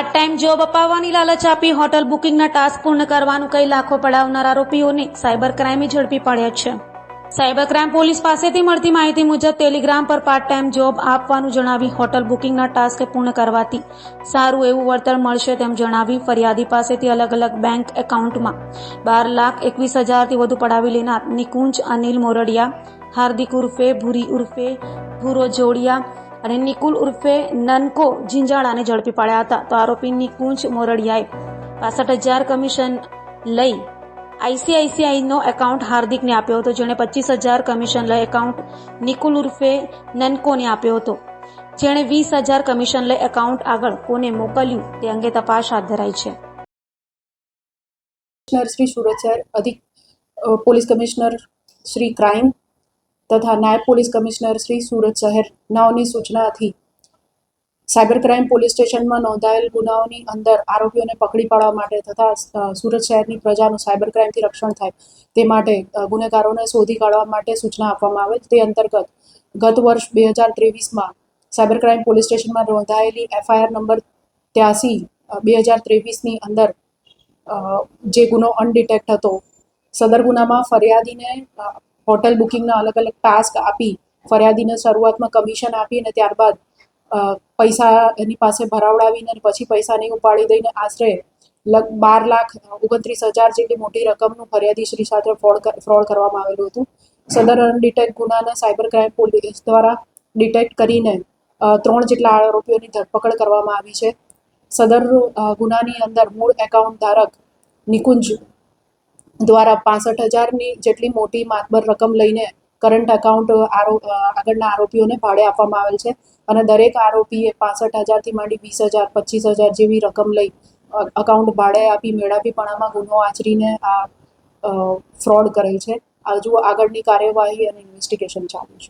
Part time job અપાવવાની લાલચ આપી hotel બુકિંગના task પૂર્ણ કરવાનું કહી લાખો પડાવનાર આરોપીઓને સાયબર ક્રાઇમે ઝડપી પાડ્યા છે. સાયબર ક્રાઇમ પોલીસ પાસેથી મળતી માહિતી મુજબ ટેલિગ્રામ પર પાર્ટ ટાઈમ જોબ આપવાનું જણાવી હોટલ બુકિંગના ટાસ્ક પૂર્ણ કરવાથી સારું એવું વળતર મળશે તેમ જણાવી ફરિયાદી પાસેથી અલગ અલગ બેંક એકાઉન્ટમાં 12,21,000થી વધુ પડાવી લેનાર નિકુંજ અનિલ મોરડિયા, હાર્દિક ઉર્ફે ભૂરી ઉર્ફે ભૂરો જોડિયા અને નિકુલ ઉર્ફે નનકો ઝીંઝાળાને ઝડપી પાડ્યા હતા. તો આરોપી નિકુંજ મોરડિયાએ 65,000 કમિશન લઈ આઈસીઆઈસીઆઈનો એકાઉન્ટ હાર્દિકને આપ્યો હતો, જેણે 25,000 કમિશન લઈ એકાઉન્ટ નિકુલ ઉર્ફે નનકોને આપ્યો હતો, જેણે 20,000 કમિશન લઈ એકાઉન્ટ આગળ કોને મોકલ્યું તે અંગે તપાસ હાથ ધરાઈ છે. શ્રી સુરત શહેર અધિક પોલીસ કમિશનર શ્રી ક્રાઇમ તથા નાયબ પોલીસ કમિશનર શ્રી સુરત શહેર નાઓની સૂચનાથી સાયબર ક્રાઇમ પોલીસ સ્ટેશનમાં નોંધાયેલ ગુનાઓની અંદર આરોપીઓને પકડી પાડવા માટે તથા સુરત શહેરની પ્રજાનું સાયબર ક્રાઇમથી રક્ષણ થાય તે માટે ગુનેગારોને શોધી કાઢવા માટે સૂચના આપવામાં આવે. તે અંતર્ગત ગત વર્ષ 2023માં સાયબર ક્રાઇમ પોલીસ સ્ટેશનમાં નોંધાયેલી FIR નંબર 83/2023ની અંદર જે ગુનો અનડિટેક્ટ હતો, સદર ગુનામાં ફરિયાદીને હોટલ બુકિંગના અલગ અલગ ટાસ્ક આપી ફરિયાદીને શરૂઆતમાં કમિશન આપી અને ત્યારબાદ પૈસા એની પાસે ભરાવડાવીને પછી પૈસા નહીં ઉપાડી દઈને આશરે 12,29,000 જેટલી મોટી રકમનું ફરિયાદીશ્રી સાથે ફ્રોડ કરવામાં આવેલું હતું. સદર અનડિટેક્ટ ગુનાના સાયબર ક્રાઇમ પોલીસ દ્વારા ડિટેક્ટ કરીને 3 જેટલા આરોપીઓની ધરપકડ કરવામાં આવી છે. સદર ગુનાની અંદર મૂળ એકાઉન્ટ ધારક નિકુંજ દ્વારા 65,000ની જેટલી મોટી માતબર રકમ લઈને કરંટ એકાઉન્ટ આગળના આરોપીઓને ભાડે આપવામાં આવેલ છે અને દરેક આરોપીએ 65,000થી માંડી 20,000, 25,000 જેવી રકમ લઈ એકાઉન્ટ ભાડે આપી મેળાપીપણામાં ગુનો આચરીને આ ફ્રોડ કરેલ છે. હજુ આગળની કાર્યવાહી અને ઇન્વેસ્ટિગેશન ચાલુ છે.